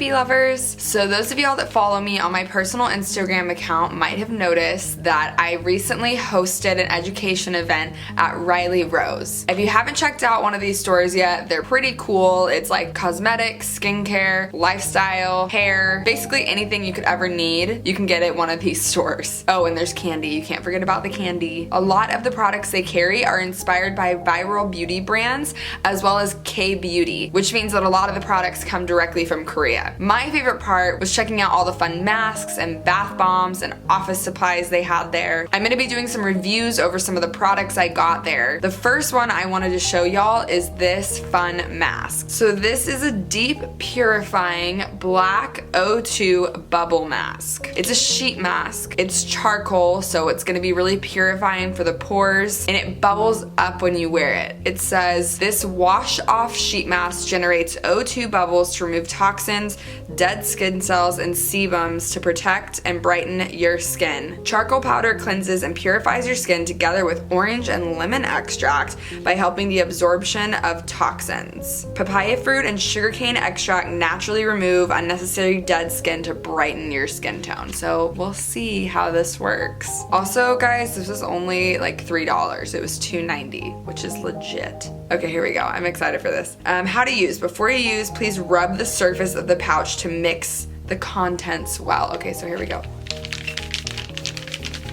beauty lovers. So those of y'all that follow me on my personal Instagram account might have noticed that I recently hosted an education event at Riley Rose. If you haven't checked out one of these stores yet, they're pretty cool. It's like cosmetics, skincare, lifestyle, hair, basically anything you could ever need, you can get at one of these stores. Oh, and there's candy. You can't forget about the candy. A lot of the products they carry are inspired by viral beauty brands as well as K-beauty, which means that a lot of the products come directly from Korea. My favorite part was checking out all the fun masks and bath bombs and office supplies they had there. I'm gonna be doing some reviews over some of the products I got there. The first one I wanted to show y'all is this fun mask. So this is a deep purifying black O2 bubble mask. It's a sheet mask. It's charcoal, so it's gonna be really purifying for the pores, and it bubbles up when you wear it. It says this wash off sheet mask generates O2 bubbles to remove toxins, dead skin cells, and sebums to protect and brighten your skin. Charcoal powder cleanses and purifies your skin together with orange and lemon extract by helping the absorption of toxins. Papaya fruit and sugarcane extract naturally remove unnecessary dead skin to brighten your skin tone. So we'll see how this works. Also, guys, this was only like $3. It was $2.90, which is legit. Okay, here we go. I'm excited for this. How to use. Before you use, please rub the surface of the pouch to mix the contents well. Okay, so here we go.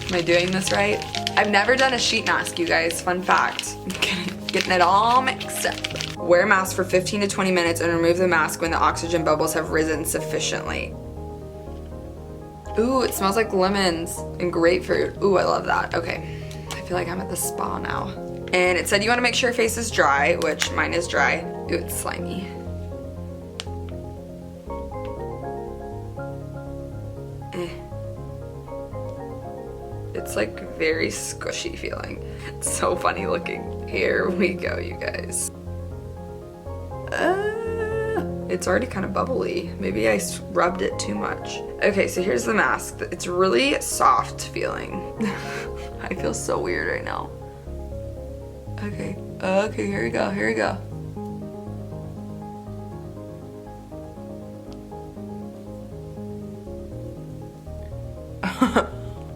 Am I doing this right? I've never done a sheet mask, you guys. Fun fact. Getting it all mixed up. Wear a mask for 15 to 20 minutes and remove the mask when the oxygen bubbles have risen sufficiently. Ooh, it smells like lemons and grapefruit. Ooh, I love that. Okay, I feel like I'm at the spa now. And it said you want to make sure your face is dry, which mine is dry. Ooh, it's slimy. It's like very squishy feeling. It's so funny looking. Here we go, you guys. It's already kind of bubbly. Maybe I rubbed it too much. Okay, so here's the mask. It's really soft feeling. I feel so weird right now. Okay, okay, here we go, here we go.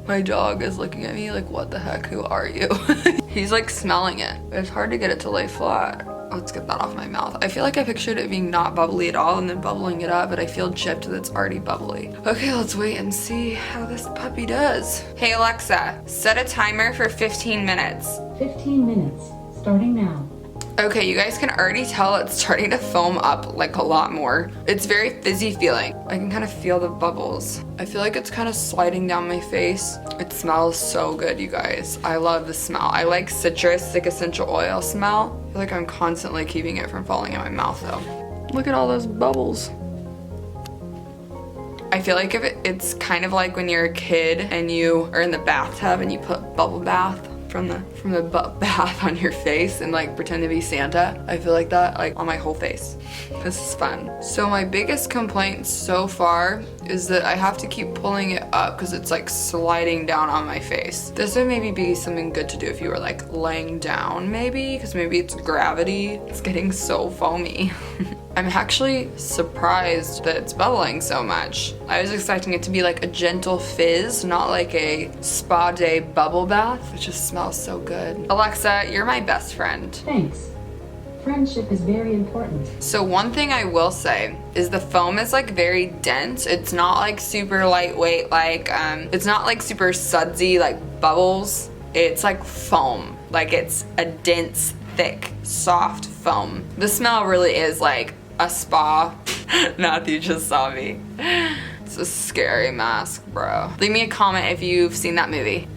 My dog is looking at me like, what the heck, who are you? He's like smelling it. It's hard to get it to lay flat. Let's get that off my mouth. I feel like I pictured it being not bubbly at all and then bubbling it up, but I feel chipped that it's already bubbly. Okay, let's wait and see how this puppy does. Hey Alexa, set a timer for 15 minutes. 15 minutes, starting now. Okay, you guys can already tell it's starting to foam up like a lot more. It's very fizzy feeling. I can kind of feel the bubbles. I feel like it's kind of sliding down my face. It smells so good, you guys. I love the smell. I like citrus, like essential oil smell. I feel like I'm constantly keeping it from falling in my mouth though. Look at all those bubbles. I feel like if it's kind of like when you're a kid and you are in the bathtub and you put bubble bath from the bath on your face and like pretend to be Santa. I feel like that like on my whole face. This is fun. So my biggest complaint so far is that I have to keep pulling it up because it's like sliding down on my face. This would maybe be something good to do if you were like laying down maybe, because maybe it's gravity. It's getting so foamy. I'm actually surprised that it's bubbling so much. I was expecting it to be like a gentle fizz, not like a spa day bubble bath. It just smells so good. Alexa, you're my best friend. Thanks. Friendship is very important. So one thing I will say is the foam is like very dense. It's not like super lightweight, like it's not like super sudsy like bubbles. It's like foam. Like it's a dense, thick, soft foam. The smell really is like a spa. Matthew just saw me. It's a scary mask, bro. Leave me a comment if you've seen that movie.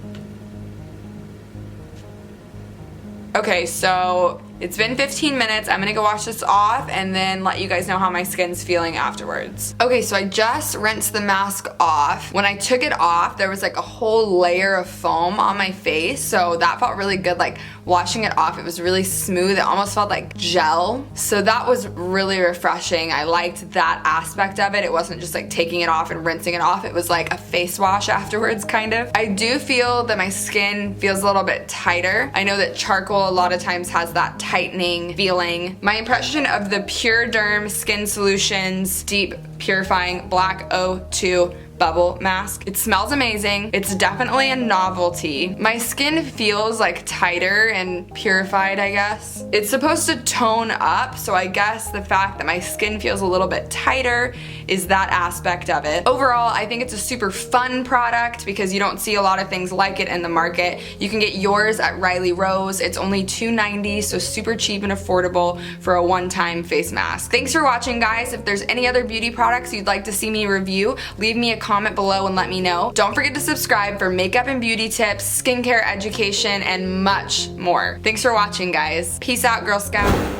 Okay, so it's been 15 minutes. I'm gonna go wash this off and then let you guys know how my skin's feeling afterwards. Okay, so I just rinsed the mask off. When I took it off, there was like a whole layer of foam on my face, so that felt really good. Like washing it off, it was really smooth. It almost felt like gel. So that was really refreshing. I liked that aspect of it. It wasn't just like taking it off and rinsing it off. It was like a face wash afterwards, kind of. I do feel that my skin feels a little bit tighter. I know that charcoal a lot of times has that tightening feeling. My impression of the PureDerm Skin Solutions Deep Purifying Black O2 Bubble Mask. It smells amazing. It's definitely a novelty. My skin feels like tighter and purified, I guess. It's supposed to tone up, so I guess the fact that my skin feels a little bit tighter is that aspect of it. Overall, I think it's a super fun product because you don't see a lot of things like it in the market. You can get yours at Riley Rose. It's only $2.90, so super cheap and affordable for a one-time face mask. Thanks for watching, guys. If there's any other beauty products you'd like to see me review, leave me a comment below and let me know. Don't forget to subscribe for makeup and beauty tips, skincare education, and much more. Thanks for watching, guys. Peace out, Girl Scout.